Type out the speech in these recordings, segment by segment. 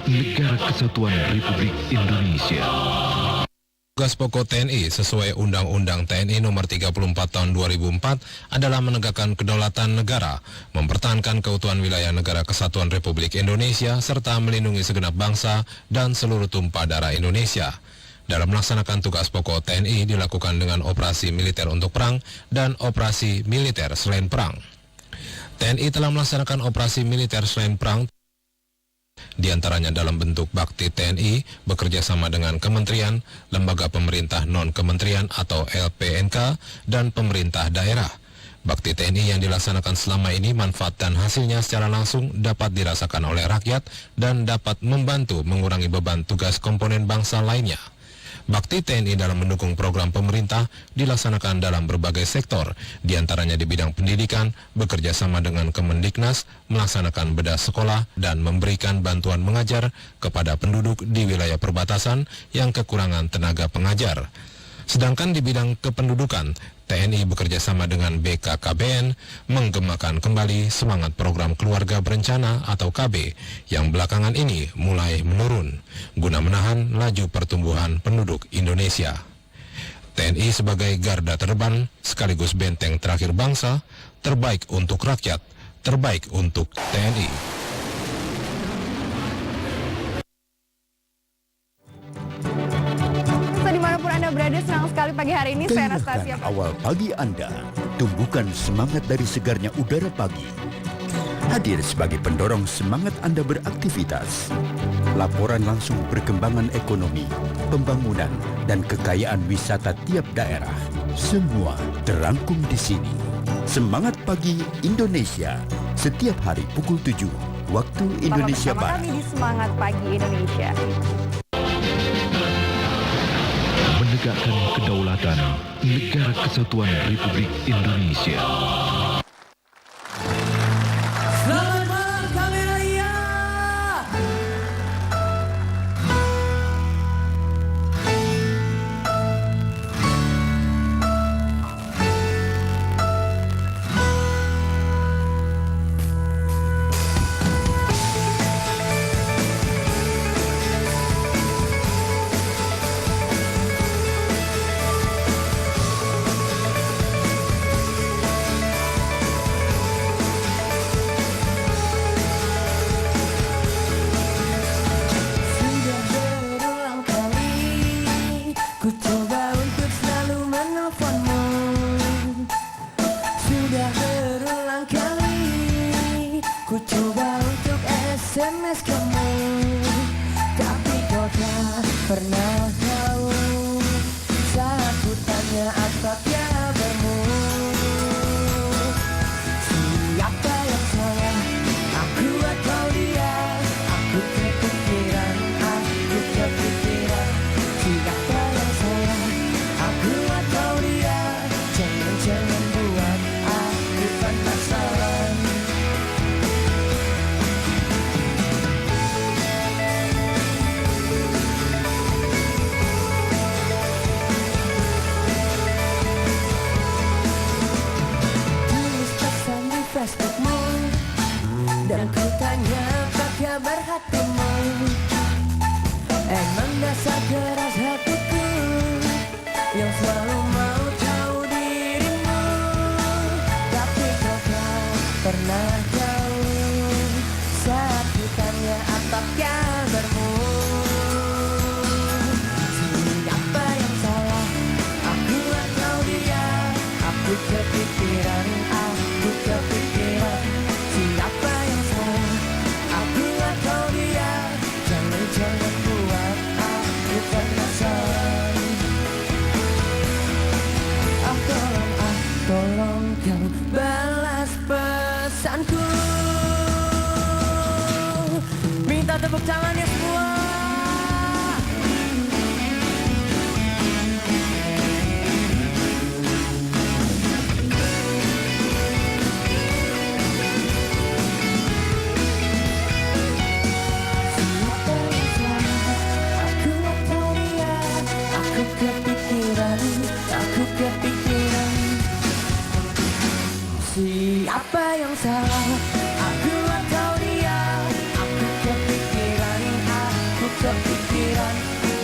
Negara Kesatuan Republik Indonesia. Tugas pokok TNI sesuai Undang-Undang TNI Nomor 34 Tahun 2004 adalah menegakkan kedaulatan negara, mempertahankan keutuhan wilayah Negara Kesatuan Republik Indonesia, serta melindungi segenap bangsa dan seluruh tumpah darah Indonesia. Dalam melaksanakan tugas pokok TNI dilakukan dengan operasi militer untuk perang dan operasi militer selain perang. TNI telah melaksanakan operasi militer selain perang, di antaranya dalam bentuk bakti TNI bekerja sama dengan kementerian, lembaga pemerintah non-kementerian atau LPNK, dan pemerintah daerah. Bakti TNI yang dilaksanakan selama ini manfaat dan hasilnya secara langsung dapat dirasakan oleh rakyat dan dapat membantu mengurangi beban tugas komponen bangsa lainnya. Bakti TNI dalam mendukung program pemerintah dilaksanakan dalam berbagai sektor, diantaranya di bidang pendidikan, bekerja sama dengan Kemendiknas, melaksanakan bedah sekolah, dan memberikan bantuan mengajar kepada penduduk di wilayah perbatasan yang kekurangan tenaga pengajar. Sedangkan di bidang kependudukan, TNI bekerja sama dengan BKKBN menggemakan kembali semangat program keluarga berencana atau KB yang belakangan ini mulai menurun guna menahan laju pertumbuhan penduduk Indonesia. TNI sebagai garda terdepan sekaligus benteng terakhir bangsa, terbaik untuk rakyat, terbaik untuk TNI. Berada senang sekali pagi hari ini saya Anastasia. Awal pagi Anda, tumbuhkan semangat dari segarnya udara pagi. Hadir sebagai pendorong semangat Anda beraktivitas. Laporan langsung perkembangan ekonomi, pembangunan, dan kekayaan wisata tiap daerah. Semua terangkum di sini. Semangat Pagi Indonesia, setiap hari pukul 7, waktu Indonesia Barat. Kami di Semangat Pagi Indonesia. Menegakkan kedaulatan Negara Kesatuan Republik Indonesia. Selamat malam kami raya. SMS kamu, tapi kau tak pernah tahu saat ku tanya apa kabarmu. Siapa yang salah, aku atau dia? Aku kepikiran. Siapa yang salah, aku atau dia? Jangan buat aku penasaran. Facebookmu dan ku tanya apa kabar hatimu. Emang dasar keras hatiku yang selalu mau tahu dirimu, tapi kau tak pernah tahu saat ku tanya apa kabarmu. Siapa yang salah, aku atau dia? Aku kepikiran. Siapa yang salah, aku atau dia? Jangan buat aku penasaran. Tolong kau balas pesanku. Minta tepuk tangannya semua. Siapa yang salah, aku atau dia? Aku kepikiran. kepikiran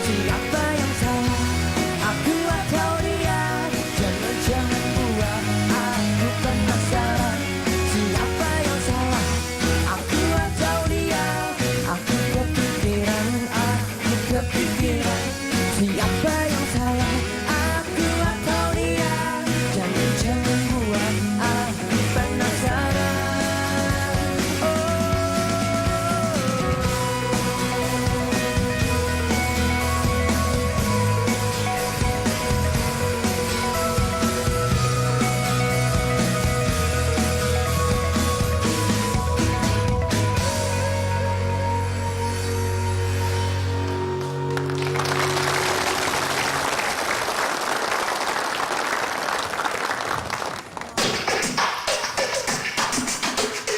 siapa yang salah, aku atau dia. Jangan buat aku penasaran siapa yang salah, aku atau dia. Aku kepikiran siapa yang salah, aku atau dia. Jangan buat aku penasaran.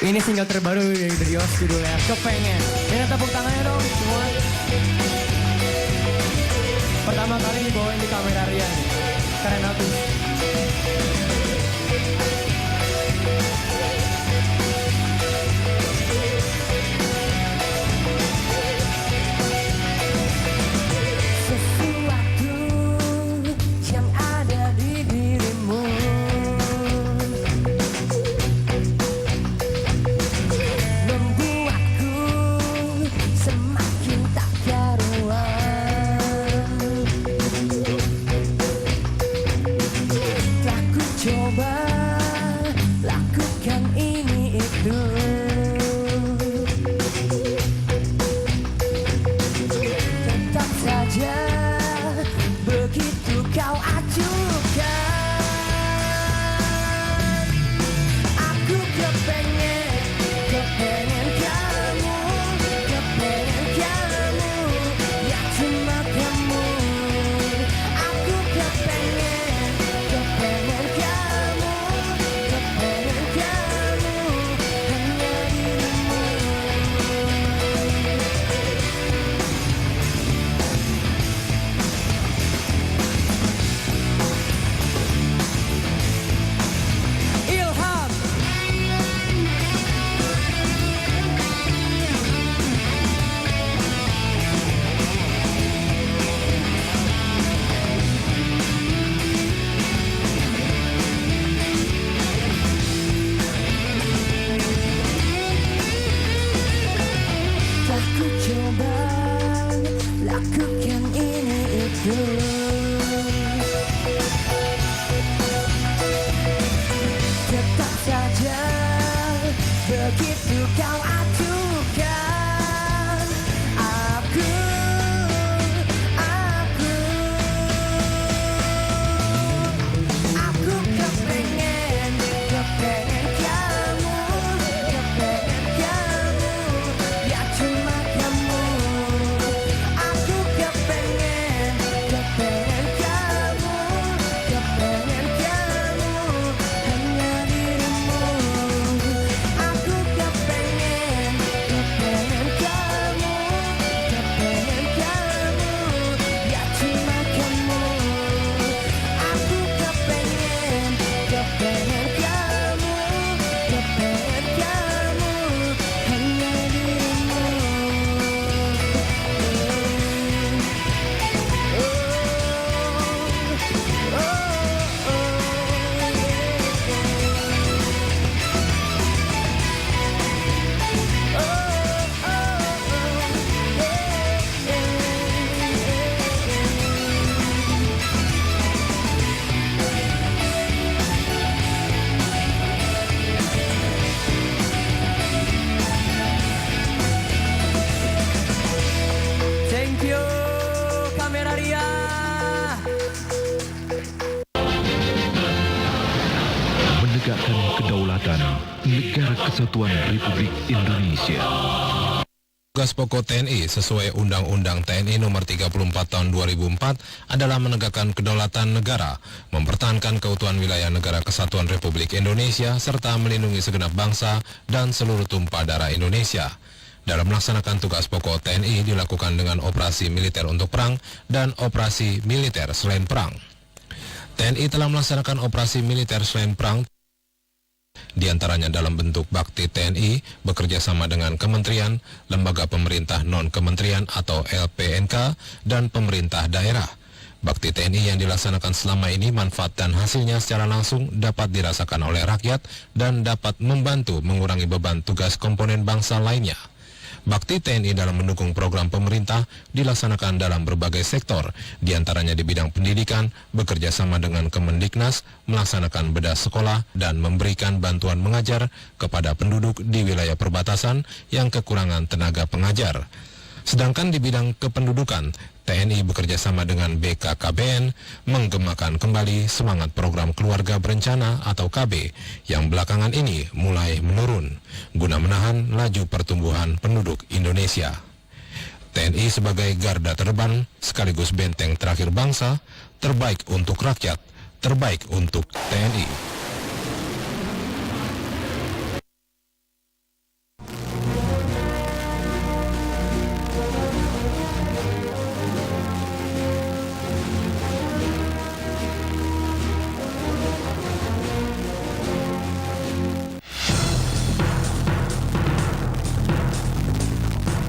Ini single terbaru dari The Dios, judulnya Kepengen. Ini tepuk tangannya dong semua. Pertama kali dibawain di kamera Ria nih. Keren abis. Sesuatu yang ada di dirimu membuatku semakin tak karuan. Telah ku coba lakukan ini itu, tetap saja begitu kau acuhkan. Aku kepengen kamu, ya cuma kamu. Aku kepengen kamu, hanya dirimu. Ilham. Telah ku coba lakukan ini itu, tetap saja begitu kau acuhkan. Aku kepengen kamu, ya cuma kamu. Aku kepengen kamu, hanya dirimu. Aku kepengen kamu, ya cuma kamu. Aku kepengen kamu, hanya dirimu. Thank you, Kamera Ria. Menegakkan kedaulatan Negara Kesatuan Republik Indonesia. Tugas pokok TNI sesuai Undang-Undang TNI Nomor 34 Tahun 2004 adalah menegakkan kedaulatan negara, mempertahankan keutuhan wilayah Negara Kesatuan Republik Indonesia, serta melindungi segenap bangsa dan seluruh tumpah darah Indonesia. Dalam melaksanakan tugas pokok TNI dilakukan dengan operasi militer untuk perang dan operasi militer selain perang. TNI telah melaksanakan operasi militer selain perang Di antaranya dalam bentuk bakti TNI bekerja sama dengan kementerian, lembaga pemerintah non-kementerian atau LPNK, dan pemerintah daerah. Bakti TNI yang dilaksanakan selama ini manfaat dan hasilnya secara langsung dapat dirasakan oleh rakyat dan dapat membantu mengurangi beban tugas komponen bangsa lainnya. Bakti TNI dalam mendukung program pemerintah dilaksanakan dalam berbagai sektor, diantaranya di bidang pendidikan, bekerja sama dengan Kemendiknas, melaksanakan bedah sekolah, dan memberikan bantuan mengajar kepada penduduk di wilayah perbatasan yang kekurangan tenaga pengajar. Sedangkan di bidang kependudukan, TNI bekerja sama dengan BKKBN menggemakan kembali semangat program keluarga berencana atau KB yang belakangan ini mulai menurun guna menahan laju pertumbuhan penduduk Indonesia. TNI sebagai garda terdepan sekaligus benteng terakhir bangsa, terbaik untuk rakyat, terbaik untuk TNI.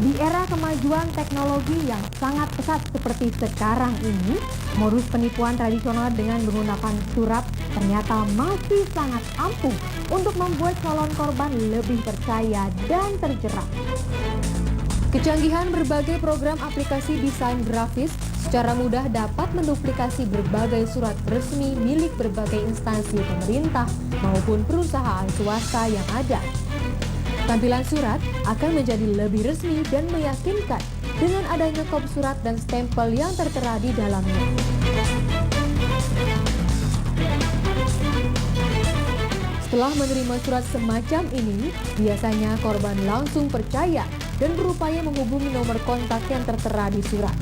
Di era kemajuan teknologi yang sangat pesat seperti sekarang ini, modus penipuan tradisional dengan menggunakan surat ternyata masih sangat ampuh untuk membuat calon korban lebih percaya dan terjerat. Kecanggihan berbagai program aplikasi desain grafis secara mudah dapat menduplikasi berbagai surat resmi milik berbagai instansi pemerintah maupun perusahaan swasta yang ada. Tampilan surat akan menjadi lebih resmi dan meyakinkan dengan adanya kop surat dan stempel yang tertera di dalamnya. Setelah menerima surat semacam ini, biasanya korban langsung percaya dan berupaya menghubungi nomor kontak yang tertera di surat.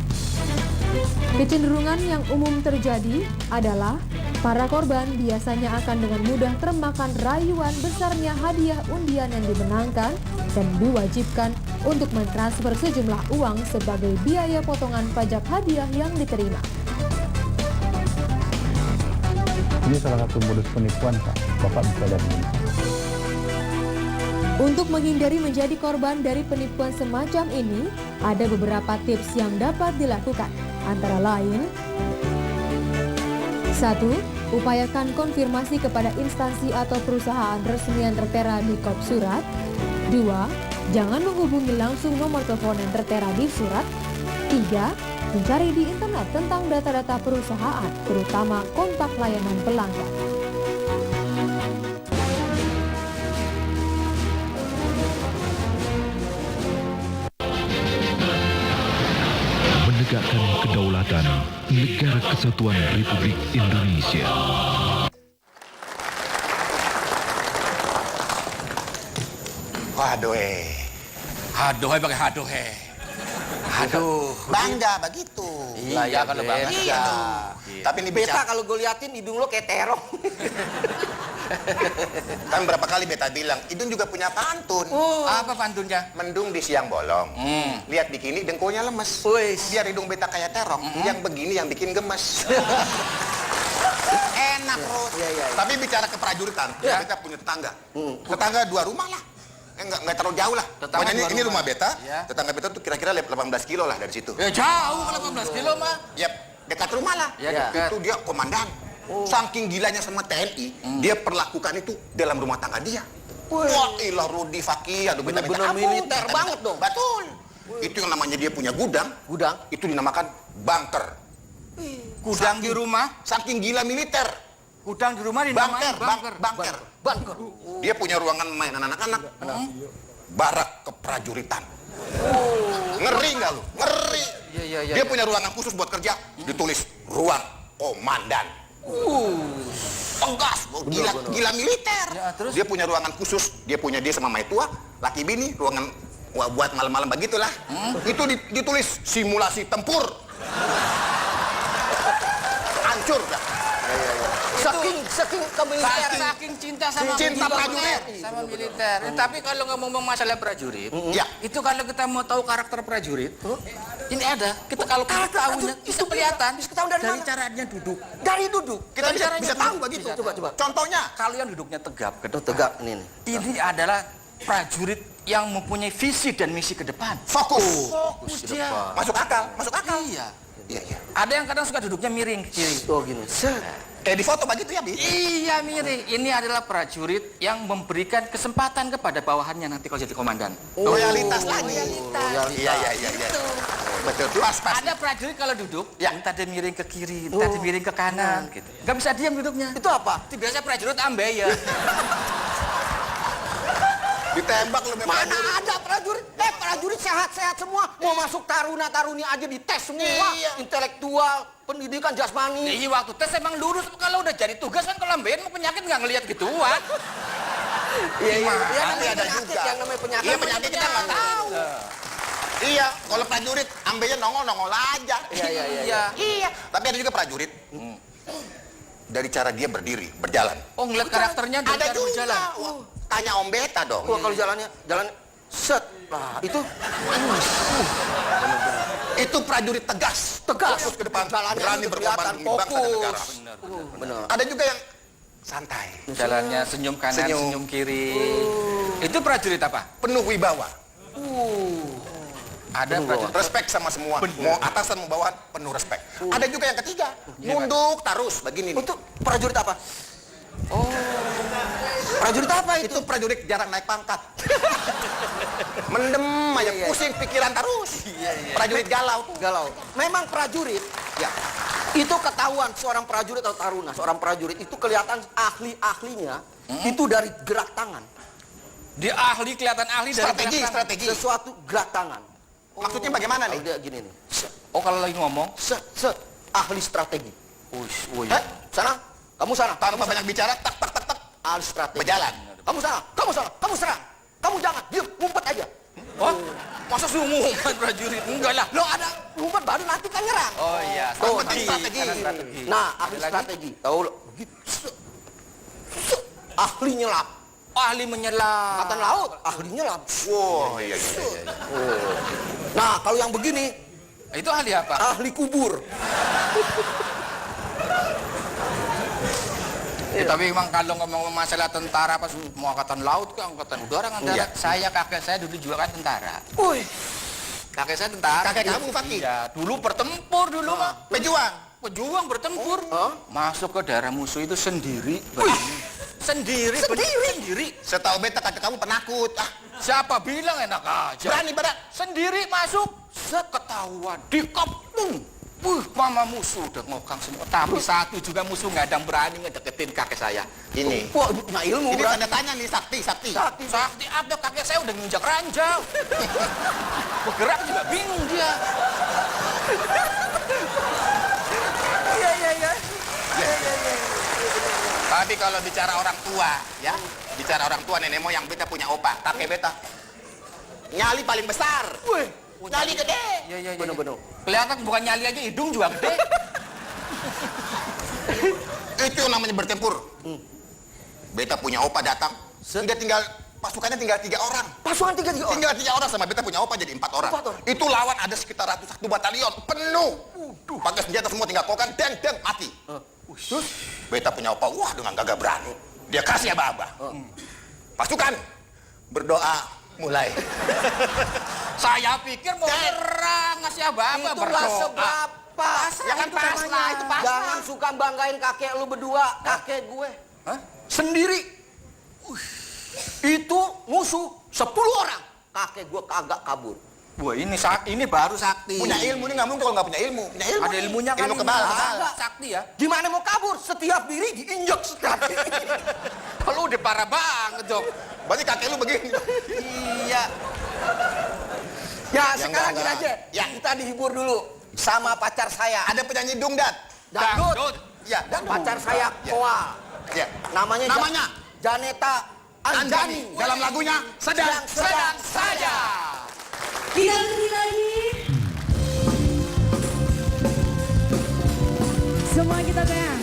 Kecenderungan yang umum terjadi adalah para korban biasanya akan dengan mudah termakan rayuan besarnya hadiah undian yang dimenangkan dan diwajibkan untuk mentransfer sejumlah uang sebagai biaya potongan pajak hadiah yang diterima. Ini salah satu modus penipuan, Pak. Bapak bisa lihat ini. Untuk menghindari menjadi korban dari penipuan semacam ini, ada beberapa tips yang dapat dilakukan. Antara lain, 1. Upayakan konfirmasi kepada instansi atau perusahaan resmi yang tertera di kop surat. 2. Jangan menghubungi langsung nomor telepon yang tertera di surat. 3. Mencari di internet tentang data-data perusahaan, terutama kontak layanan pelanggan. Menegakkan kedaulatan Negara Kesatuan Republik Indonesia. Aduh pakai haduh Aduh, bangga begitu. iya kalau bangga. Iya. Tapi ini Beta bisa. kalau gue liatin hidung lo kayak terong. Kan berapa kali beta bilang, Idun juga punya pantun. Apa pantunnya? Mendung di siang bolong. Lihat bikini dengkulnya lemes. Biar hidung beta kayak terong. Yang begini yang bikin gemes. Enak Ros. Tapi bicara keprajuritan, beta punya tetangga. Tetangga 2 rumah lah. Enggak terlalu jauh lah. Tetangga Pokoknya ini 2 rumah beta. Ya. Tetangga beta tuh kira-kira 18 kilo lah dari situ. Ya jauh kalau 18 kilo mah. Yap, dekat rumah lah. Ya, dekat. Itu dia komandan. Saking gilanya sama TNI, dia perlakukan itu dalam rumah tangga dia. Wah, ilah Rudi Fakih, aduh beta minta Bener-bener ampun. militer Beta banget minta- dong. Betul. Itu yang namanya dia punya gudang. Gudang? Itu dinamakan bunker. Gudang di rumah. Saking gila militer. Gudang di rumah Bunker, dinamain bunker. Bunker. Dia punya ruangan mainan anak-anak. Barak keprajuritan. Ngeri nggak lu? Ngeri. Iya. Dia punya ruangan khusus buat kerja. Ditulis ruang komandan. Tegas, gila militer. Ya, terus? Dia punya ruangan khusus. Dia sama maitua, laki bini, ruangan buat malam-malam begitulah. Itu ditulis simulasi tempur. Hancur dah. Saking ke militer. Saking cinta sama Cinta prajurit. Sama militer. Tapi kalau ngomong masalah prajurit, Ya. itu kalau kita mau tahu karakter prajurit, ini ada. Kita kalau tahunya bisa kelihatan. Bisa ketahuan dari mana? caranya duduk. Dari duduk. Kita Dari bisa, caranya bisa tahu duduk. begitu. Bisa. Coba. Contohnya. Kalau yang duduknya tegap ke depan, Tegak ini nih. ini adalah prajurit yang mempunyai visi dan misi ke depan. Fokus. Fokus dia. Masuk akal. Masuk akal. Iya. Iya. Ada yang kadang suka duduknya miring ke kiri. Oh gini. Kayak di foto begitu ya, Bi? Iya miring. Ini adalah prajurit yang memberikan kesempatan kepada bawahannya nanti kalau jadi komandan. Loyalitas lagi. Iya. Betul. Pas. Ada prajurit kalau duduk, entah dia miring ke kiri, entah dia miring ke kanan, gitu. Gak bisa diam duduknya. Itu apa? Itu biasanya prajurit ambeien. Ditembak lebih Mana ada prajurit? Prajurit sehat-sehat semua. Mau masuk taruna-taruni aja dites semua. Iya. Intelektual, pendidikan jasmani. Iya waktu tes emang lurus, kalau udah jadi tugas kan kalau ambeien mau penyakit nggak ngelihat gituan. Iya, Tapi namanya ada penyakit, juga. yang namanya penyakit. Iya, penyakit kita nggak tahu. Iya, kalau prajurit ambilnya nongol aja. Iya. Tapi ada juga prajurit. Dari cara dia berdiri, berjalan. Oh ngeliat karakternya dari Ada cara juga. berjalan. Wah, tanya Om Beta dong. Wah, kalau jalan set. Nah, itu Itu prajurit tegas. Fokus ke depan. Jalannya Berani itu berkorban kelihatan demi bangsa dan fokus. negara. benar. Ada juga yang santai. Jalannya senyum kanan, senyum kiri. Itu prajurit apa? Penuh wibawa. Ada prajurit. Respect sama semua. Mau atasan mau bawahan penuh respect. Ada juga yang ketiga. Nunduk terus begini nih. Itu prajurit apa? Prajurit apa itu? Itu prajurit jarang naik pangkat. Mendem aja, pusing pikiran terus. Prajurit galau tuh. Galau. Memang prajurit, Ya. itu ketahuan seorang prajurit atau taruna, seorang prajurit itu kelihatan ahli-ahlinya itu dari gerak tangan. Dia ahli, kelihatan ahli dari gerak tangan. Strategi. Sesuatu gerak tangan. Maksudnya bagaimana Kalau nih? dia gini nih. Oh kalau lagi ngomong, Ahli strategi. iya. Sana, kamu sana. Tanpa banyak bicara, tak. Ahli strategi. Berjalan. Kamu sana, kamu serang. Kamu jangan, diam, ngumpet aja. Oh, masa sungguhan prajurit? Enggak lah. Lo ada ngumpet baru nanti kan nyerang. Oh iya, Tuh, strategi. strategi. Nah, ahli strategi. Tahu lo? Ahli nyelam. Ahli menyelam. Angkatan laut, ahli nyelam. Wow, iya. Nah, kalau yang begini, Itu ahli apa? ahli kubur. Tapi memang kalau ngomong masalah tentara pas mau angkatan laut ke angkatan udara, Iya. kakek saya dulu juga kan tentara. Wih, Kakek saya tentara. Kakek kamu, Fakih? Iya, dulu bertempur dulu mah. Pejuang. Bertempur. Masuk ke daerah musuh itu sendiri. Sendiri. Setahu Beta kakek kamu penakut. Siapa bilang enak aja? Berani pada. Sendiri masuk, ketahuan, dikepung. Mama musuh udah ngokang semua. Tapi satu juga musuh nggak ada yang berani ngedeketin kakek saya. Ini. wah, punya ilmu Ini berarti. tanda tanya nih, sakti. Sakti apa? Kakek saya udah nginjak ranjau. Bergerak juga bingung dia. Iya. Tapi kalau bicara orang tua, ya. Bicara orang tua, nenek moyang Beta punya opa, kakek Beta. Nyali paling besar. Nyali gede. Iya. Bener-bener. Kelihatan bukan nyali aja, hidung juga gede. Itu yang namanya bertempur. Beta punya opa datang. Dia tinggal, pasukannya tinggal 3 orang. Pasukan 3 orang. Tinggal 3 orang sama Beta punya opa jadi 4 orang. 4 orang. Itu lawan ada sekitar 1 batalion penuh. Pakai senjata semua tinggal kokan, deng, mati. Terus Beta punya opa, wah dengan gagah berani. Dia kasih aba-aba. Pasukan berdoa mulai. Saya pikir mau nyerang, ngasih apa-apa, Itulah berdoa. sebab Ya kan pasrah, itu pasrah. Jangan suka banggain kakek lu berdua, kakek gue. Sendiri. Itu musuh 10 orang. Kakek gue kagak kabur. Wah ini baru sakti. Punya ilmu ini nggak mungkin kalau nggak punya ilmu. Punya ilmu. Ada ilmunya kan. Ilmu kebal. Kagak. Sakti ya. Gimana mau kabur? Setiap diri diinjak setiap diri. Kalau udah parah banget dong. Berarti kakek lu begini. Iya. Ya, Ya, sekarang enggak. gini aja. Ya. Kita dihibur dulu sama pacar saya. Ada penyanyi dungdat. Dangdut. Ya. Dan pacar saya Ya. Koa. Ya. Namanya Janeta Anjani. Dalam lagunya sedang saja. Kita beri lagi. Semua kita goyang.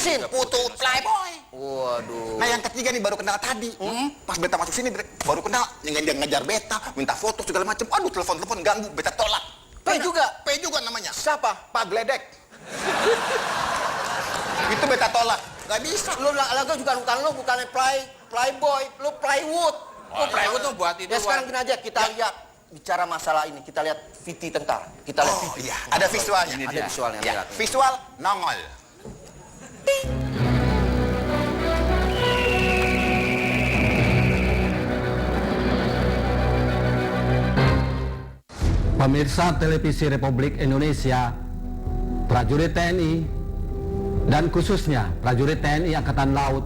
Diputusin. Putus playboy. Waduh. Nah yang ketiga nih baru kenal tadi. Pas beta masuk sini baru kenal, dia ngejar beta, minta foto segala macam. Aduh telepon ganggu, beta tolak. P juga. P juga namanya. Siapa? Pak Gledek. Itu beta tolak. Gak bisa. Lu lagu juga bukan playboy, lu plywood. Oh, plywood tuh buat itu. Ya sekarang gini aja, kita lihat bicara masalah ini, kita lihat VT tentara. Kita lihat Oh VT. iya, ada visualnya. Ada visualnya. Ya, lihat. visual nongol. Pemirsa Televisi Republik Indonesia, prajurit TNI, dan khususnya prajurit TNI Angkatan Laut,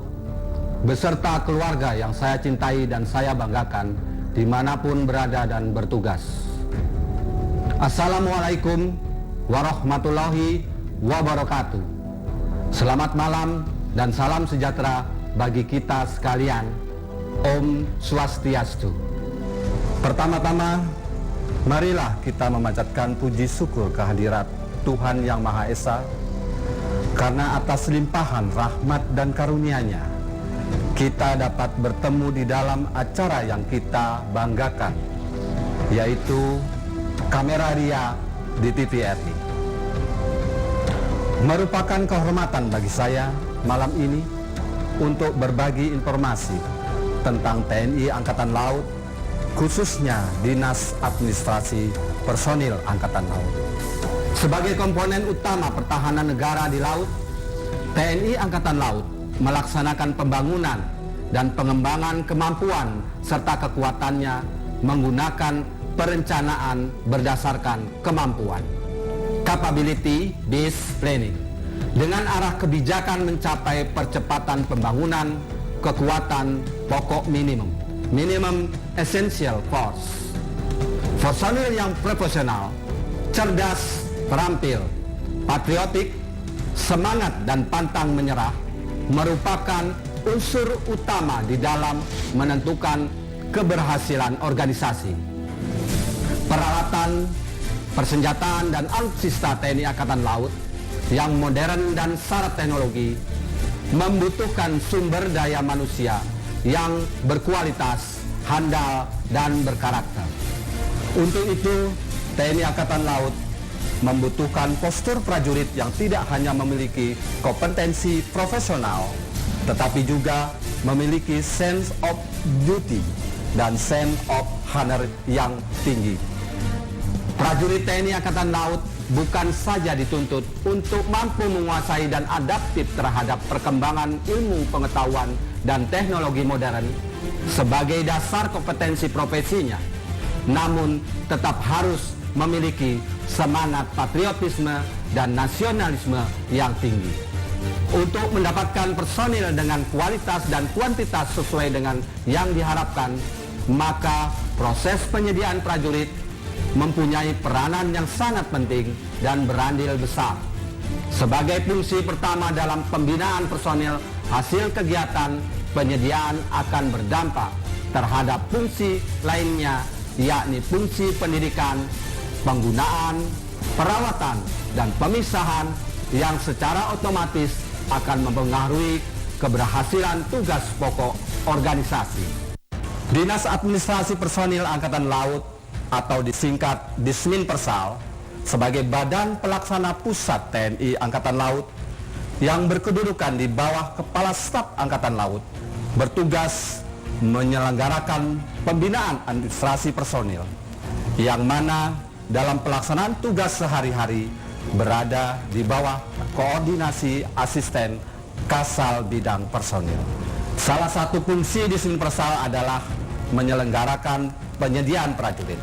beserta keluarga yang saya cintai dan saya banggakan, dimanapun berada dan bertugas. Assalamualaikum warahmatullahi wabarakatuh. Selamat malam dan salam sejahtera bagi kita sekalian. Om Swastiastu. Pertama-tama, marilah kita memanjatkan puji syukur kehadirat Tuhan Yang Maha Esa, karena atas limpahan rahmat dan karunia-Nya, kita dapat bertemu di dalam acara yang kita banggakan, yaitu Kamera Ria di TVRI. Merupakan kehormatan bagi saya malam ini untuk berbagi informasi tentang TNI Angkatan Laut, khususnya Dinas Administrasi Personil Angkatan Laut. Sebagai komponen utama pertahanan negara di laut, TNI Angkatan Laut melaksanakan pembangunan dan pengembangan kemampuan serta kekuatannya menggunakan perencanaan berdasarkan kemampuan, capability based planning, dengan arah kebijakan mencapai percepatan pembangunan kekuatan pokok minimum essential force. Personil yang profesional, cerdas, terampil, patriotik, semangat dan pantang menyerah merupakan unsur utama di dalam menentukan keberhasilan organisasi. Peralatan, persenjataan dan alutsista TNI Angkatan Laut yang modern dan syarat teknologi membutuhkan sumber daya manusia yang berkualitas, handal, dan berkarakter. Untuk itu, TNI Angkatan Laut membutuhkan postur prajurit yang tidak hanya memiliki kompetensi profesional, tetapi juga memiliki sense of duty dan sense of honor yang tinggi. Prajurit TNI Angkatan Laut bukan saja dituntut untuk mampu menguasai dan adaptif terhadap perkembangan ilmu pengetahuan dan teknologi modern sebagai dasar kompetensi profesinya, namun tetap harus memiliki semangat patriotisme dan nasionalisme yang tinggi. Untuk mendapatkan personil dengan kualitas dan kuantitas sesuai dengan yang diharapkan, maka proses penyediaan prajurit mempunyai peranan yang sangat penting dan berandil besar. Sebagai fungsi pertama dalam pembinaan personil, hasil kegiatan penyediaan akan berdampak terhadap fungsi lainnya, yakni fungsi pendidikan, penggunaan, perawatan, dan pemisahan yang secara otomatis akan mempengaruhi keberhasilan tugas pokok organisasi. Dinas Administrasi Personil Angkatan Laut atau disingkat Disminpersal sebagai badan pelaksana pusat TNI Angkatan Laut yang berkedudukan di bawah Kepala Staf Angkatan Laut, bertugas menyelenggarakan pembinaan administrasi personil, yang mana dalam pelaksanaan tugas sehari-hari berada di bawah koordinasi asisten Kasal Bidang Personil. Salah satu fungsi Disminpersal adalah menyelenggarakan penyediaan prajurit.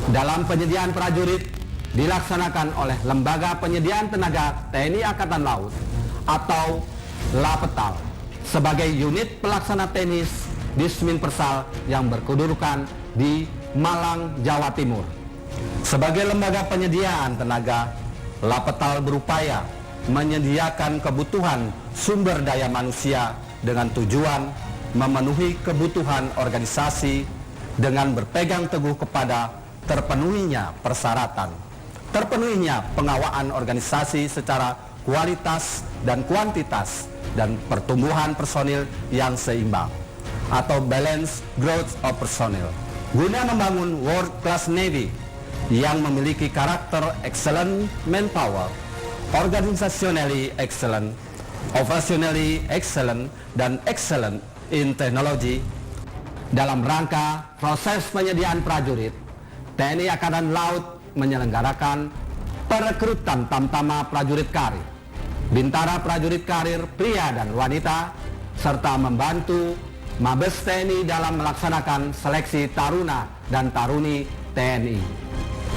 Dalam penyediaan prajurit dilaksanakan oleh Lembaga Penyediaan Tenaga TNI Angkatan Laut atau LAPETAL sebagai unit pelaksana teknis Disminpersal yang berkedudukan di Malang, Jawa Timur. Sebagai lembaga penyediaan tenaga, LAPETAL berupaya menyediakan kebutuhan sumber daya manusia dengan tujuan memenuhi kebutuhan organisasi dengan berpegang teguh kepada terpenuhinya persyaratan, terpenuhinya pengawaan organisasi secara kualitas dan kuantitas dan pertumbuhan personil yang seimbang atau balance growth of personnel guna membangun world class navy yang memiliki karakter excellent manpower, organizationally excellent, operationally excellent, dan excellent in technology. Dalam rangka proses penyediaan prajurit, TNI Angkatan Laut menyelenggarakan perekrutan tamtama prajurit karir, bintara prajurit karir pria dan wanita, serta membantu Mabes TNI dalam melaksanakan seleksi taruna dan taruni TNI.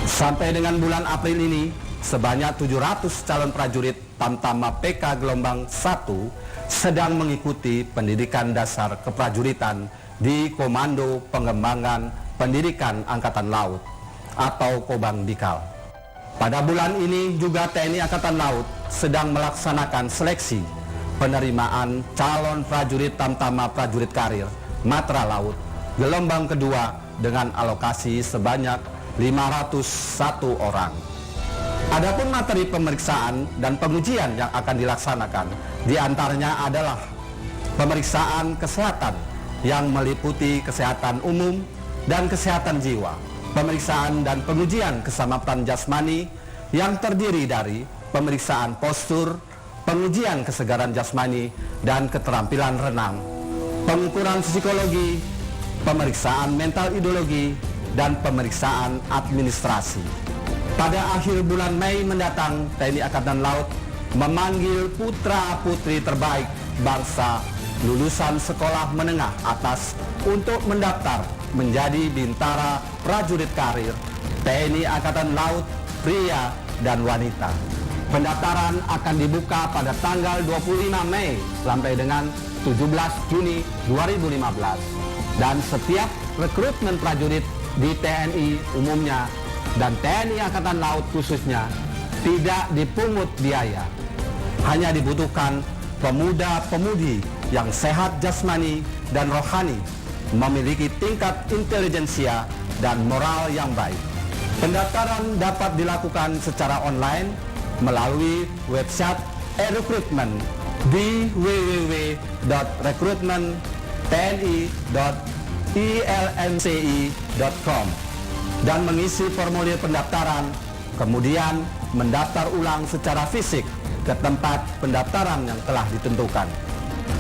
Sampai dengan bulan April ini, sebanyak 700 calon prajurit tamtama PK gelombang 1 sedang mengikuti pendidikan dasar keprajuritan di Komando Pengembangan Pendidikan Angkatan Laut atau Kobang Dikal. Pada bulan ini juga TNI Angkatan Laut sedang melaksanakan seleksi penerimaan calon prajurit tamtama prajurit karir Matra Laut gelombang kedua dengan alokasi sebanyak 501 orang. Adapun materi pemeriksaan dan pengujian yang akan dilaksanakan diantaranya adalah pemeriksaan kesehatan yang meliputi kesehatan umum dan kesehatan jiwa, pemeriksaan dan pengujian keselamatan jasmani yang terdiri dari pemeriksaan postur, pengujian kesegaran jasmani dan keterampilan renang, pengukuran psikologi, pemeriksaan mental ideologi, dan pemeriksaan administrasi. Pada akhir bulan Mei mendatang, TNI Angkatan Laut memanggil putra-putri terbaik bangsa lulusan sekolah menengah atas untuk mendaftar menjadi bintara prajurit karir TNI Angkatan Laut pria dan wanita. Pendaftaran akan dibuka pada tanggal 25 Mei sampai dengan 17 Juni 2015 dan setiap rekrutmen prajurit di TNI umumnya dan TNI Angkatan Laut khususnya tidak dipungut biaya. Hanya dibutuhkan pemuda-pemudi yang sehat jasmani dan rohani, memiliki tingkat intelijensia dan moral yang baik. Pendaftaran dapat dilakukan secara online melalui website e-recruitment di www.recruitment.tni.ilnci.com dan mengisi formulir pendaftaran, kemudian mendaftar ulang secara fisik ke tempat pendaftaran yang telah ditentukan.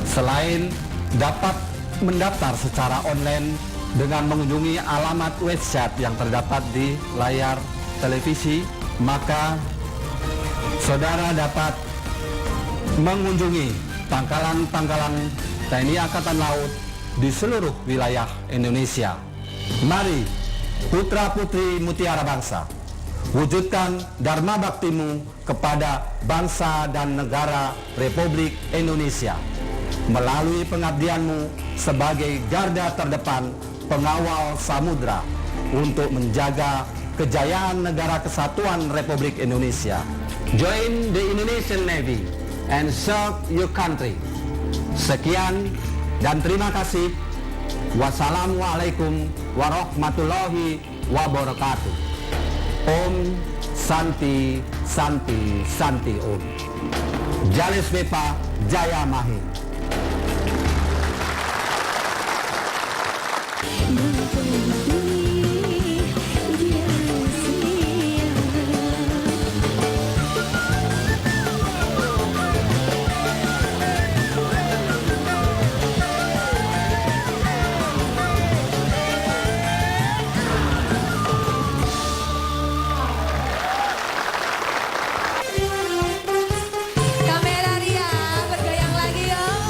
Selain dapat mendaftar secara online dengan mengunjungi alamat website yang terdapat di layar televisi, maka saudara dapat mengunjungi pangkalan-pangkalan TNI Angkatan Laut di seluruh wilayah Indonesia. Mari putra-putri mutiara bangsa, wujudkan dharma baktimu kepada bangsa dan negara Republik Indonesia melalui pengabdianmu sebagai garda terdepan pengawal samudra untuk menjaga kejayaan negara kesatuan Republik Indonesia. Join the Indonesian Navy and serve your country. Sekian dan terima kasih. Wassalamualaikum warahmatullahi wabarakatuh. Om Santi Santi Santi Om. Jalis Bepa Jaya Mahi. Kamera dia bergoyang lagi yuk.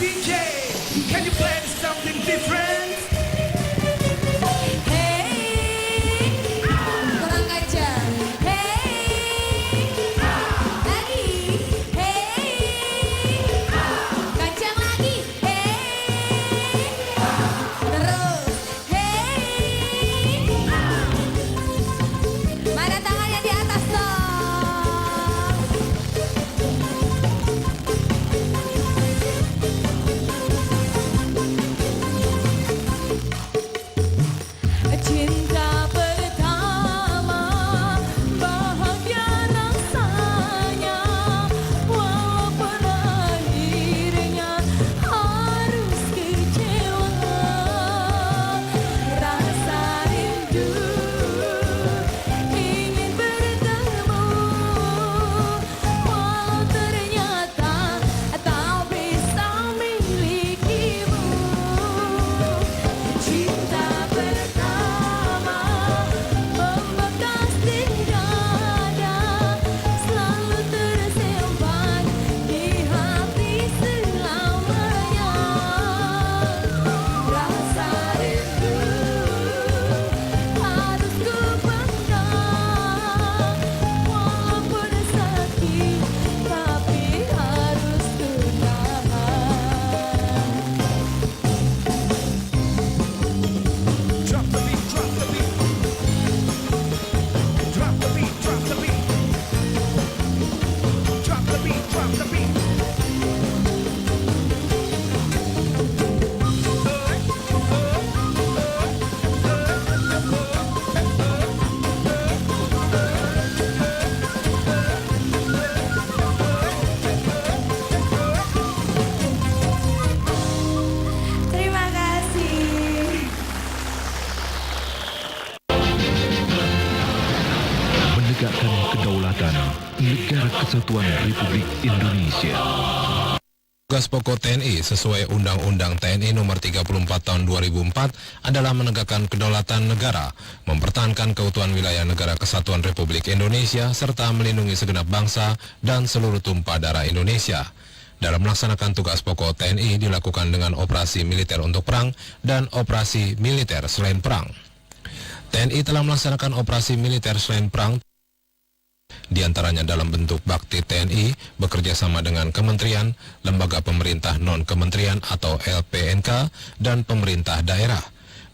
DJ, can you play something different? Kurang ajar. Lagi. Kencang lagi. Terus. Mana tangannya di atas dong? Cinta pertama, bahagia rasanya, walaupun akhirnya harus kecewa. Rasa rindu ingin bertemu, walau ternyata tak bisa milikimu. Cinta pertama membekas di dada, selalu tersimpan di hati selamanya. Rasa rindu harus ku pendam, walaupun sakit tapi harus ku tahan. Drop the beat, drop the beat. Drop the beat, drop the beat. Drop the beat, drop the beat. Terima kasih. Menegakkan kedaulatan Negara Kesatuan Republik Indonesia. Tugas pokok TNI sesuai Undang-Undang TNI Nomor 34 Tahun 2004 adalah menegakkan kedaulatan negara, mempertahankan keutuhan wilayah Negara Kesatuan Republik Indonesia, serta melindungi segenap bangsa dan seluruh tumpah darah Indonesia. Dalam melaksanakan tugas pokok TNI dilakukan dengan operasi militer untuk perang dan operasi militer selain perang. TNI telah melaksanakan operasi militer selain perang, di antaranya dalam bentuk bakti TNI bekerja sama dengan kementerian, lembaga pemerintah non-kementerian atau LPNK, dan pemerintah daerah.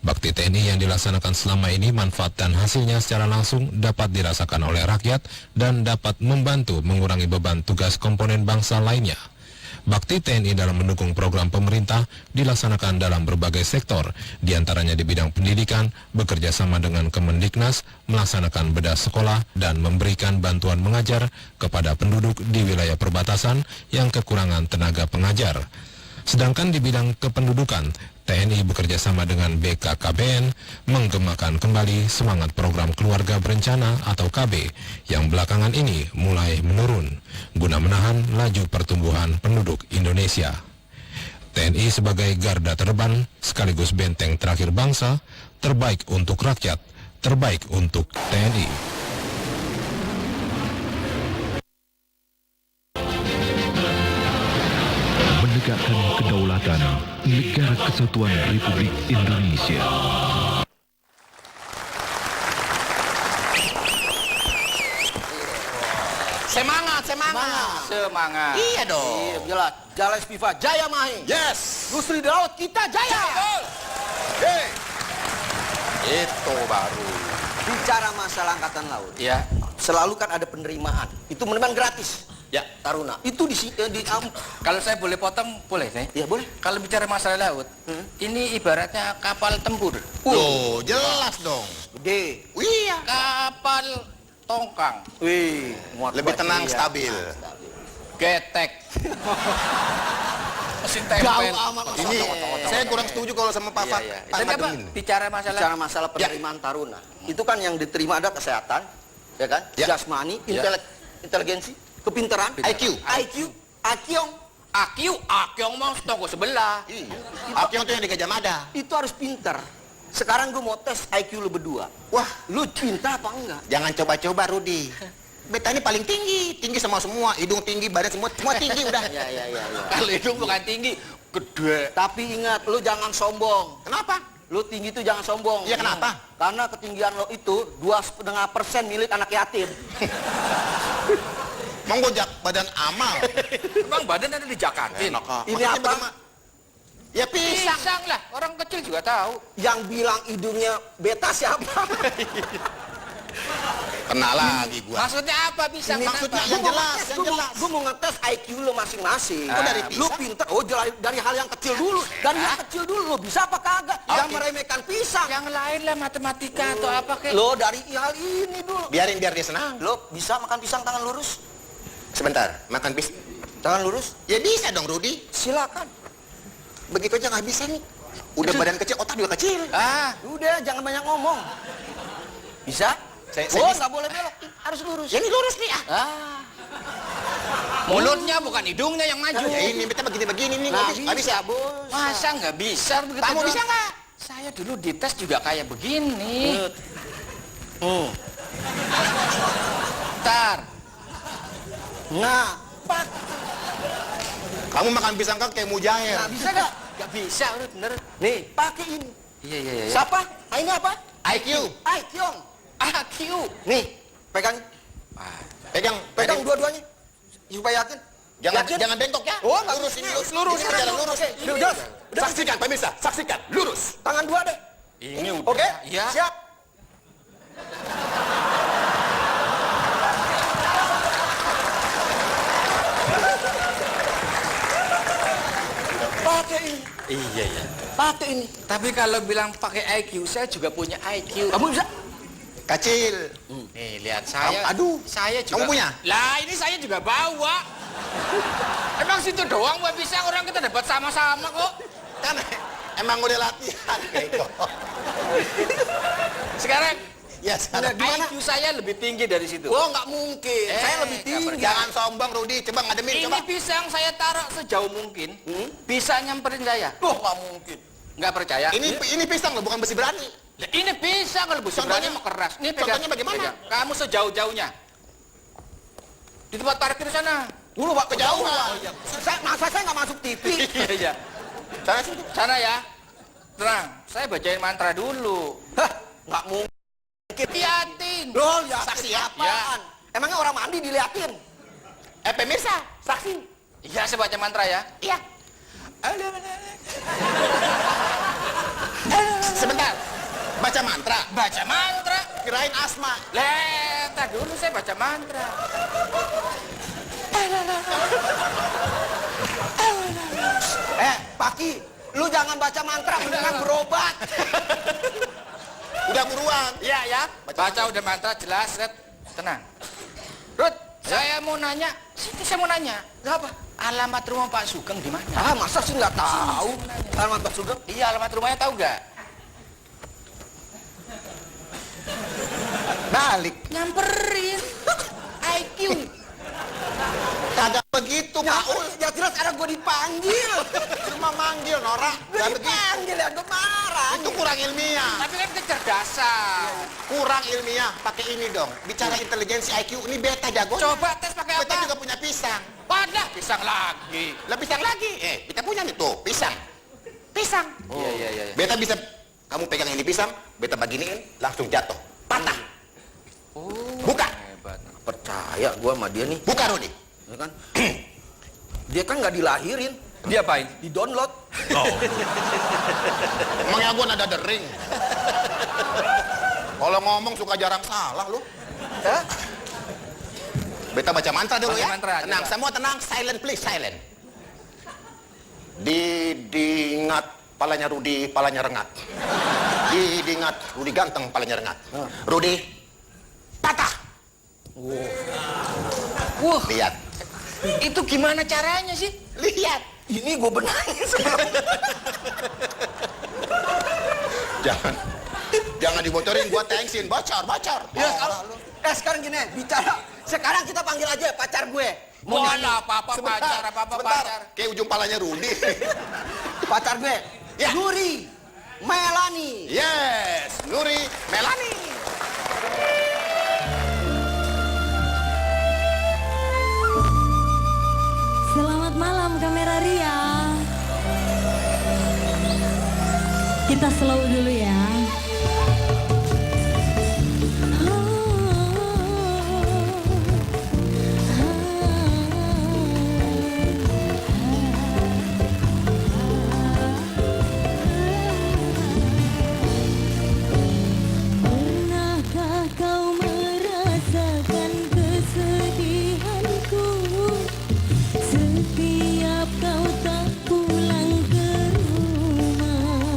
Bakti TNI yang dilaksanakan selama ini manfaat dan hasilnya secara langsung dapat dirasakan oleh rakyat dan dapat membantu mengurangi beban tugas komponen bangsa lainnya. Bakti TNI dalam mendukung program pemerintah dilaksanakan dalam berbagai sektor, diantaranya di bidang pendidikan, bekerja sama dengan Kemendiknas, melaksanakan bedah sekolah, dan memberikan bantuan mengajar kepada penduduk di wilayah perbatasan yang kekurangan tenaga pengajar. Sedangkan di bidang kependudukan, TNI bekerja sama dengan BKKBN menggemakan kembali semangat program keluarga berencana atau KB yang belakangan ini mulai menurun guna menahan laju pertumbuhan penduduk Indonesia. TNI sebagai garda terdepan sekaligus benteng terakhir bangsa, terbaik untuk rakyat, terbaik untuk TNI. Menegakkan kedaulatan Negara Kesatuan Republik Indonesia. Semangat, semangat. Semangat. Iya dong. Iya, jelas. Jalan Spiva Jaya Mahe. Yes. Gusri di laut kita jaya. Hey. Itu baru. Bicara masalah angkatan laut. Ya. Selalu kan ada penerimaan. Itu penerimaan gratis. Ya. Taruna. Itu di Kalau saya boleh potong, boleh nih? Ya boleh. Kalau bicara masalah laut, ini ibaratnya kapal tempur. Oh, jelas dong. Gede. Iya. Kapal tongkang. Wih, muat Lebih kuat. tenang, Iya. stabil. Getek. Mesin Jauh tempel. amat. Ini saya kurang setuju kalau sama Pak Pak. Iya, iya. Pak Dan apa? Mademin. Bicara masalah Bicara masalah penerimaan taruna. Itu kan yang diterima ada kesehatan, ya kan? Ya. Jasmani, inteligensi, kepintaran, IQ. Akyong mau toko sebelah. Iya. Akyong tuh yang di Gajah Mada. Itu harus pintar. Sekarang gue mau tes IQ lu berdua. Wah, Lu pintar apa enggak? jangan coba-coba Rudi. Beta ini paling tinggi, tinggi sama semua, hidung tinggi, badan semua tinggi udah. Ya. Kalau hidung bukan tinggi, Gede. Tapi ingat, lu jangan sombong. Kenapa? Lu tinggi itu jangan sombong. Iya, kenapa? Karena ketinggian lo itu 2,5% milik anak yatim. Menggojak badan amal. Emang badan ada di Jakarta. Ini Maksudnya apa? bagaimana? Ya pisang. Pisang lah, orang kecil juga tahu. Yang bilang hidungnya beta siapa? Kena lagi gua. Maksudnya apa pisang? Ini maksudnya Kenapa? yang jelas, yang jelas. Gue mau ngetes IQ lo masing-masing. Oh, dari Lu pisang? pinter. Oh, dari hal yang kecil dulu. Dari yang kecil dulu. Lo bisa apa kagak? Jangan meremehkan pisang. Yang lain lah matematika atau apa kek. Lo dari hal ini dulu. Biar dia senang. Lo bisa makan pisang tangan lurus? Sebentar, makan pisang. Tangan lurus? Ya bisa dong, Rudi. Silakan. Begitu aja nggak bisa nih. Udah badan kecil, otak juga kecil. Udah jangan banyak ngomong. Bisa? Saya Oh, bisa. nggak boleh belok. Harus lurus. Ya ini lurus nih ah. Mulutnya bukan hidungnya yang maju. Ya ini kita begini-begini nih. Nah, Nggak bisa. bos. Masa nggak bisa begitu? Kamu doang? bisa nggak? Saya dulu dites juga kayak begini. Ntar. Nah, pak. Kamu makan pisang kan kayak mujair. Nah, bisa nggak? Nggak bisa, bener. Nih, pakai ini. Iya. Siapa? Ah, ini apa? IQ. Ai, Kyong. IQ. Nih, pegang. Pegang dua-duanya. Supaya yakin. Jangan bengkok ya. Oh, nggak lurus bisa. ini lurus. Lurus, Ini berjalan lurus. lurus. Oke, udah. Saksikan pemirsa, saksikan. Lurus. Tangan dua deh. Ini udah. Oke? Ya. Siap. Pakai ini. Iya. Pakai ini. Tapi kalau bilang pakai IQ, saya juga punya IQ. Kamu bisa? Kecil. Nih, lihat saya. Aduh. Saya juga. Kamu punya? Lah, ini saya juga bawa. Emang situ doang buat pisang, orang kita dapat sama-sama kok. Kan emang udah latihan gitu. Sekarang Ya, salah. IQ saya lebih tinggi dari situ. Oh, nggak mungkin. Saya lebih nggak tinggi. Jangan sombong, Rudi. Coba ngademin, Ini coba. pisang saya taruh sejauh mungkin, bisa nyamperin saya. Oh, nggak mungkin. Nggak percaya? Ini pisang loh, bukan besi berani. Lah, ini pisang kalau besi berani mau keras. Ini pegang. Contohnya bagaimana? Pegang. Kamu sejauh-jauhnya. Di tempat parkir sana. Dulu Pak Kejauhan. Oh, iya. Saya nggak masuk TV. Iya. Sana sini. Sana ya. Tenang, saya bacain mantra dulu. Hah, nggak mungkin. Liatin. Loh, ya, Saksi ya? apaan? Emangnya orang mandi diliatin? Pemirsa, saksi. Iya, saya baca mantra ya. Iya. Sebentar. Baca mantra. Baca mantra. Kirain asma. Letak dulu saya baca mantra. Paki, lu jangan baca mantra, mendingan berobat. Udah buruan. Iya ya. Baca udah mantra jelas, Red. Tenang. Rut, saya mau nanya. Sini saya mau nanya. Apa? Alamat rumah Pak Sugeng di mana? Ah, masa sih nggak tahu? Alamat Pak Sugeng? Iya, alamat rumahnya tahu nggak? Balik. Nyamperin. IQ. Kagak begitu, Pak Ul. Ya jelas ada gue dipanggil. Cuma manggil, Nora. Gue Gak begitu. dipanggil ya, gue marah. Itu kurang ilmiah. Tapi kan kecerdasan. Kurang ilmiah. Pakai ini dong. Bicara intelijensi IQ, ini beta jago. Coba tes pakai Beta apa? juga punya pisang. Wadah, pisang lagi. Lah pisang lagi. Kita punya nih tuh, pisang. Pisang. Iya. Beta bisa, kamu pegang ini pisang, beta beginiin, langsung jatuh. Patah. Buka. Hebat. Percaya gue sama dia nih. Buka, Rudi. Ya kan? Dia kan nggak dilahirin, Dia apain? di-download. Emangnya gua nada dering. Kalau ngomong suka jarang salah lu. Hah? Beta baca mantra dulu Baca ya. mantra, Tenang, coba. semua tenang, silent please, silent. Didingat palanya Rudi, palanya rengat. Didingat Rudi ganteng, palanya rengat. Rudi patah. Wah, Lihat. itu gimana caranya sih? Lihat. Ini gue benahin sebelum. Jangan dibocorin, gua thanksin. Bocor. Ya, sekarang gini, bicara. Sekarang kita panggil aja pacar gue. Mau ada apa-apa pacar, apa-apa Sebentar. pacar. Kayak ujung palanya Rudi. Pacar gue. Ya. Nuri. Melani. Yes, Nuri, Melani. Selamat malam Kamera Ria. Kita slow dulu ya. Pernahkah kau merasakan kesedihanku setiap kau tak pulang ke rumah?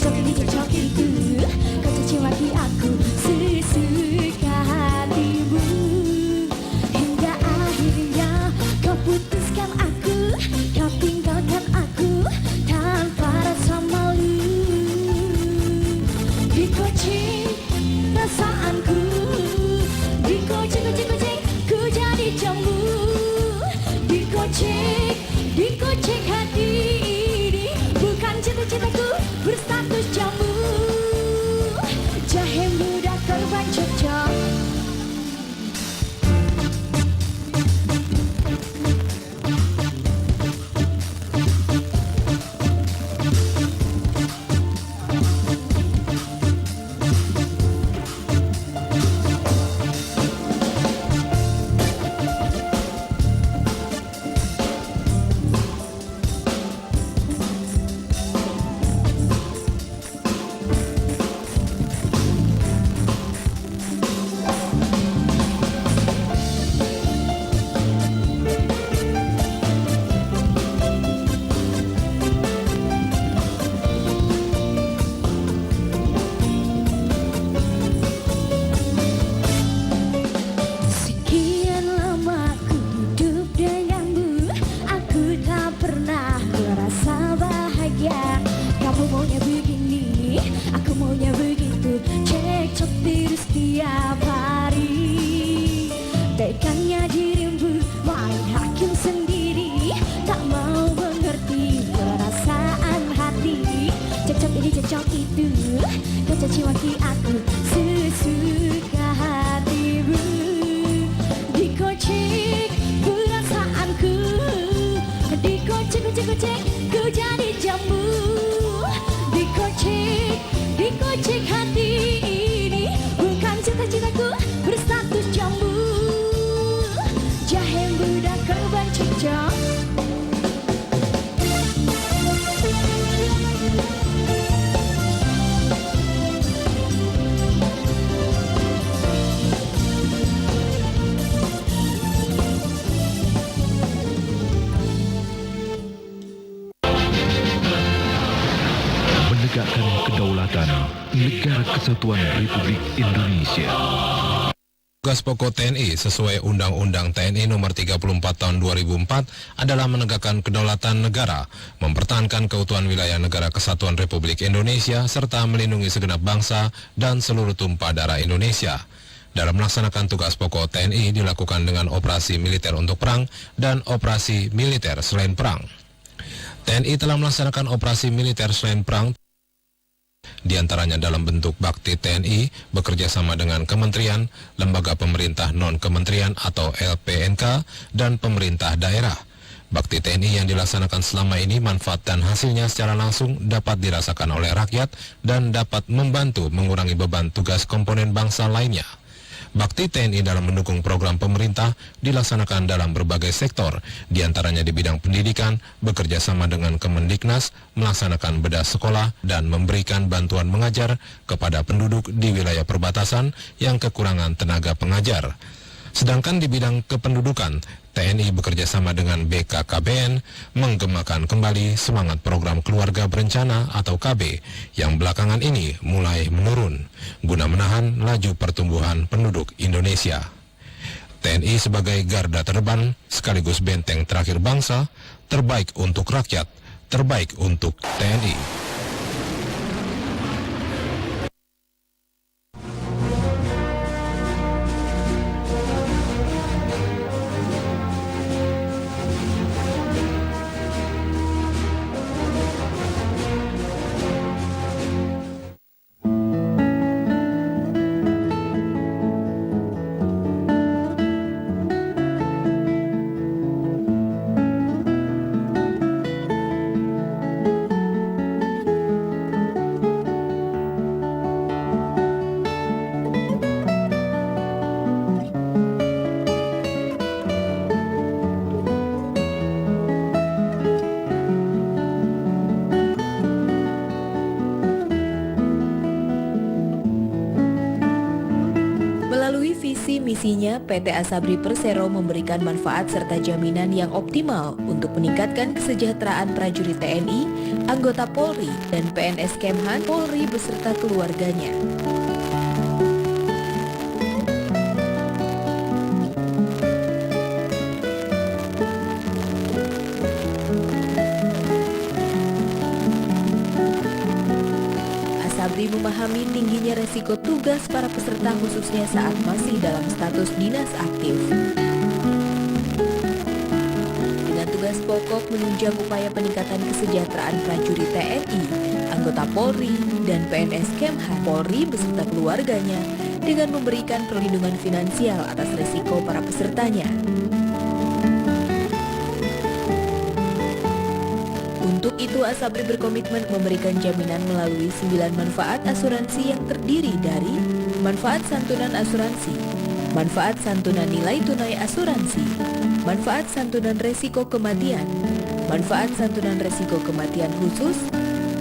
Cocok ini cocok itu, kau caci maki aku sesuka hatimu. Hingga akhirnya kau putuskan aku, kau tinggalkan aku tanpa rasa malu. Dikocek perasaanku, dikocek ku jadi jamu. Dikocek hati ini, bukan cinta-cintaku berstatus jamu. Jahe muda korban cocok. Sekian lama ku hidup denganmu, aku tak pernah merasa bahagia. Kamu maunya begini, aku maunya begitu, cekcok terus tiap hari. Tekannya dirimu main hakim sendiri, tak mau mengerti perasaan hati. Cekcok ini cekcok itu, kau caci maki aku sesuka hatimu. Dikocek perasaanku, dikocek ku jadi jamu. Dikocek hati ini, bukan cinta-cintaku berstatus jamu. Jahe muda korban cocok. Menegakkan kedaulatan Negara Kesatuan Republik Indonesia. Tugas pokok TNI sesuai Undang-Undang TNI Nomor 34 Tahun 2004 adalah menegakkan kedaulatan negara, mempertahankan keutuhan wilayah Negara Kesatuan Republik Indonesia, serta melindungi segenap bangsa dan seluruh tumpah darah Indonesia. Dalam melaksanakan tugas pokok TNI dilakukan dengan operasi militer untuk perang dan operasi militer selain perang. TNI telah melaksanakan operasi militer selain perang, di antaranya dalam bentuk bakti TNI bekerja sama dengan kementerian, lembaga pemerintah non-kementerian atau LPNK, dan pemerintah daerah. Bakti TNI yang dilaksanakan selama ini manfaat dan hasilnya secara langsung dapat dirasakan oleh rakyat dan dapat membantu mengurangi beban tugas komponen bangsa lainnya. Bakti TNI dalam mendukung program pemerintah dilaksanakan dalam berbagai sektor, diantaranya di bidang pendidikan, bekerja sama dengan Kemendiknas, melaksanakan bedah sekolah, dan memberikan bantuan mengajar kepada penduduk di wilayah perbatasan yang kekurangan tenaga pengajar. Sedangkan di bidang kependudukan, TNI bekerja sama dengan BKKBN menggemakan kembali semangat program keluarga berencana atau KB yang belakangan ini mulai menurun guna menahan laju pertumbuhan penduduk Indonesia. TNI sebagai garda terdepan sekaligus benteng terakhir bangsa, terbaik untuk rakyat, terbaik untuk TNI. Misinya, PT Asabri Persero memberikan manfaat serta jaminan yang optimal untuk meningkatkan kesejahteraan prajurit TNI anggota Polri, dan PNS Kemhan Polri beserta keluarganya. Asabri memahami tingginya resiko tugas para peserta khususnya saat masih dalam status dinas aktif. Dengan tugas pokok menunjang upaya peningkatan kesejahteraan prajurit TNI, anggota Polri, dan PNS Kemhan Polri beserta keluarganya dengan memberikan perlindungan finansial atas resiko para pesertanya. Untuk itu, Asabri berkomitmen memberikan jaminan melalui 9 manfaat asuransi yang terdiri dari manfaat santunan asuransi, manfaat santunan nilai tunai asuransi, manfaat santunan resiko kematian, manfaat santunan resiko kematian khusus,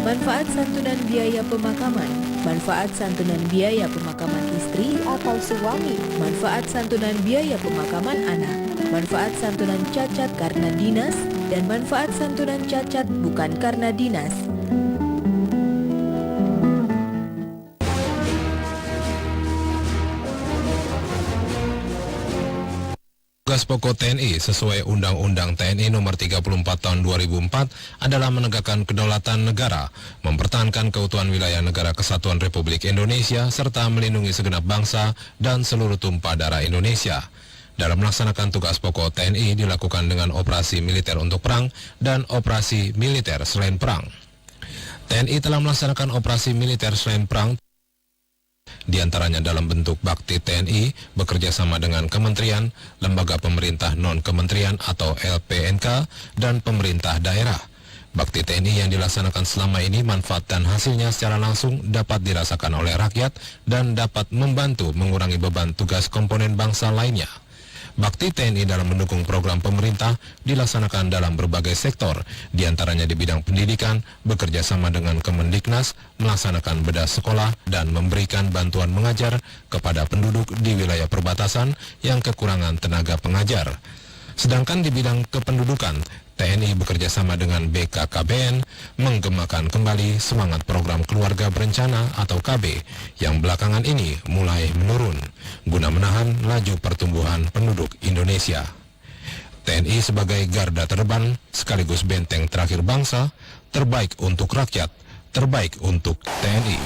manfaat santunan biaya pemakaman, manfaat santunan biaya pemakaman istri atau suami, manfaat santunan biaya pemakaman anak, manfaat santunan cacat karena dinas, dan manfaat santunan cacat bukan karena dinas. Tugas pokok TNI sesuai Undang-Undang TNI Nomor 34 Tahun 2004 adalah menegakkan kedaulatan negara, mempertahankan keutuhan wilayah negara kesatuan Republik Indonesia, serta melindungi segenap bangsa dan seluruh tumpah darah Indonesia. Dalam melaksanakan tugas pokok TNI dilakukan dengan operasi militer untuk perang dan operasi militer selain perang. TNI telah melaksanakan operasi militer selain perang, di antaranya dalam bentuk bakti TNI bekerja sama dengan kementerian, lembaga pemerintah non-kementerian atau LPNK, dan pemerintah daerah. Bakti TNI yang dilaksanakan selama ini manfaat dan hasilnya secara langsung dapat dirasakan oleh rakyat dan dapat membantu mengurangi beban tugas komponen bangsa lainnya. Bakti TNI dalam mendukung program pemerintah dilaksanakan dalam berbagai sektor, diantaranya di bidang pendidikan, bekerja sama dengan Kemendiknas, melaksanakan bedah sekolah, dan memberikan bantuan mengajar kepada penduduk di wilayah perbatasan yang kekurangan tenaga pengajar. Sedangkan di bidang kependudukan, TNI bekerja sama dengan BKKBN menggemakan kembali semangat program keluarga berencana atau KB yang belakangan ini mulai menurun guna menahan laju pertumbuhan penduduk Indonesia. TNI sebagai garda terdepan sekaligus benteng terakhir bangsa, terbaik untuk rakyat, terbaik untuk TNI.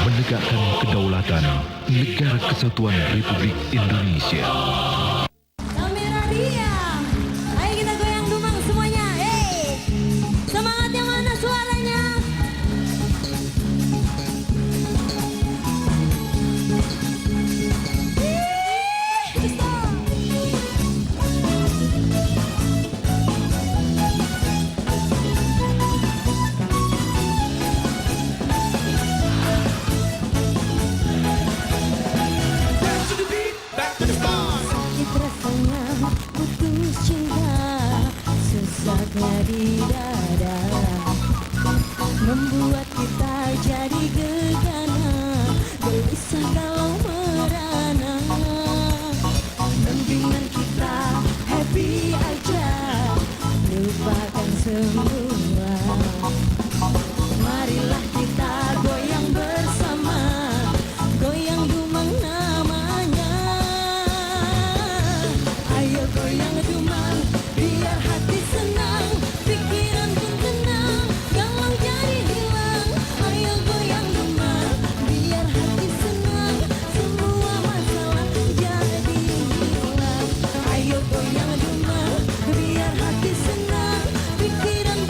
Menegakkan kedaulatan negara kesatuan Republik Indonesia. Kamera dia. Ayo kita goyang dumang semuanya. Hey. Semangat yang mana suaranya? Di dada membuat kita jadi gegana, gelisah kalau merana. Mendingan kita happy aja, lupakan semua. Marilah kita goyang bersama, goyang dumang namanya. Ayo goyang dumang biar hati senang, pikiran pun tenang, galau jadi hilang. Ayo goyang dumang biar hati senang, semua masalah jadi hilang. Ayo goyang dumang biar hati senang, pikiran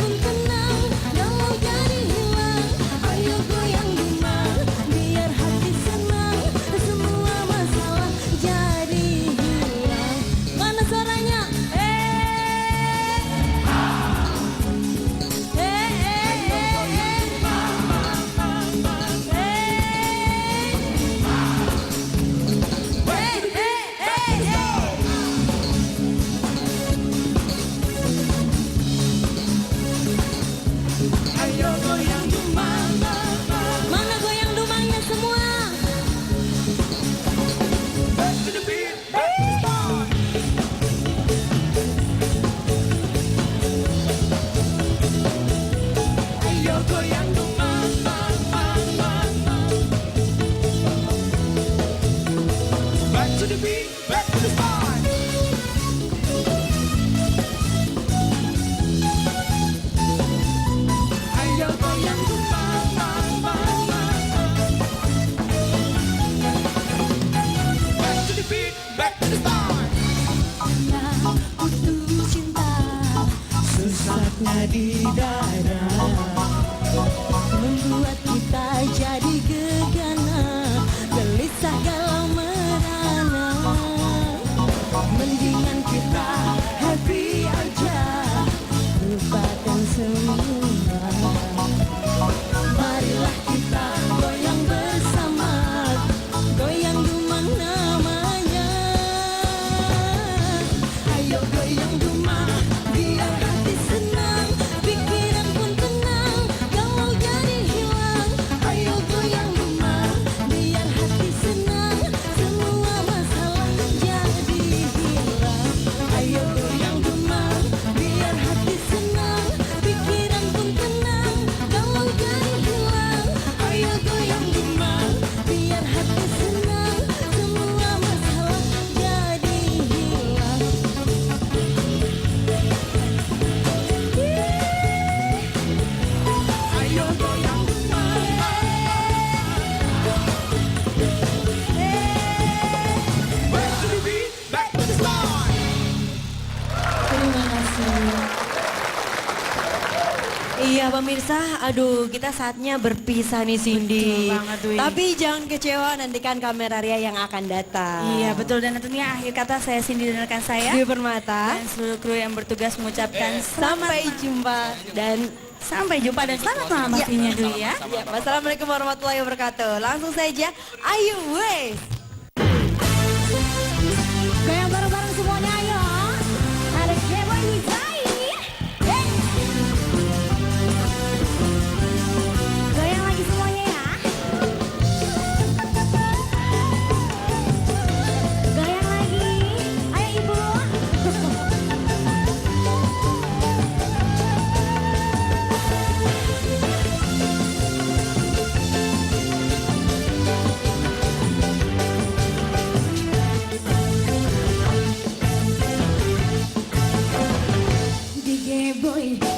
Hangatnya di dada membuat kita jadi gegana, gelisah galau merana. Mendingan kita happy aja, lupakan semua. Marilah kita goyang bersama, goyang dumang namanya. Ayo goyang dumang, biar hati senang, pikiran pun tenang, galau jadi hilang. Ayo goyang dumang, biar hati senang, semua masalah jadi hilang. Ayo goyang dumang, biar hati senang, pikiran pun tenang, galau jadi hilang. Ayo goyang dumang, biar hati senang, semua masalah jadi hilang. Ayo goyang dumang. Back to the beat, back to the start. Terima kasih. Iya pemirsa, aduh kita saatnya berpisah nih Cindy. Betul banget, Dwi. Tapi jangan kecewa, nantikan Kameraria yang akan datang. Iya betul, dan tentunya akhir kata saya Cindy dan rekan saya Dwi Permata dan seluruh kru yang bertugas mengucapkan sampai jumpa dan sampai jumpa dan selamat malam pastinya Dwi ya. Ya, wassalamualaikum warahmatullahi wabarakatuh. Langsung saja, ayo wes. Goyang bareng-bareng semuanya ayo. Ada Keboy Wizai. Hey. Goyang lagi semuanya ya. Goyang lagi. Ayo ibu.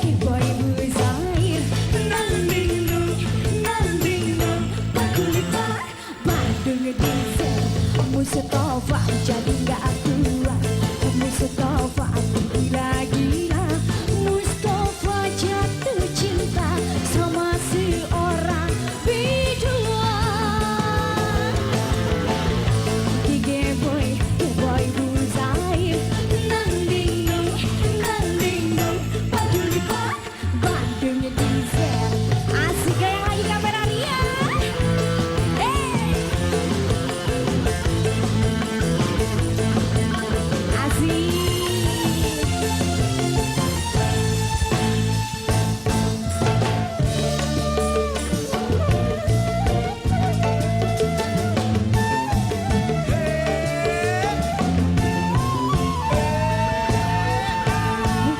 Keboy Buzair. Nanding dong, Pakulita, Bandung Diesel, Mustafa jadi nggak tua, Mustafa gila-gila, Mustafa jatuh cinta sama seorang biduan. Keboy Buzair. Nanding dong, Pakulita, Bandung Diesel. Asik goyang lagi Kameraria.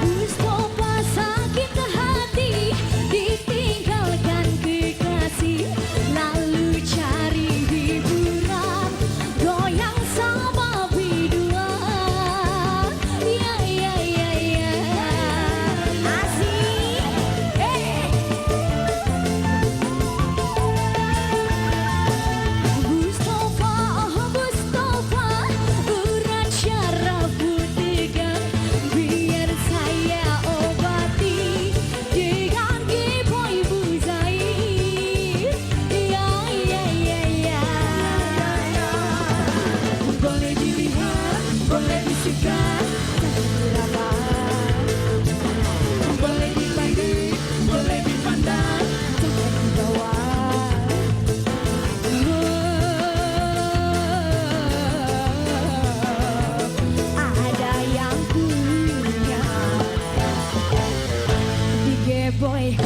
Mustafa sakit hati, ditinggalkan kekasih, lalu cari hiburan, goyang sama biduan. Ya, asik. Mustafa, urat syaraf tegang, biar saya obati dengan Keboy Buzair. Ya. Boleh dilihat, boleh disukai, tak berapa. Boleh dipandang, boleh dipandang, tak dibawa. Ada yang punya Keboy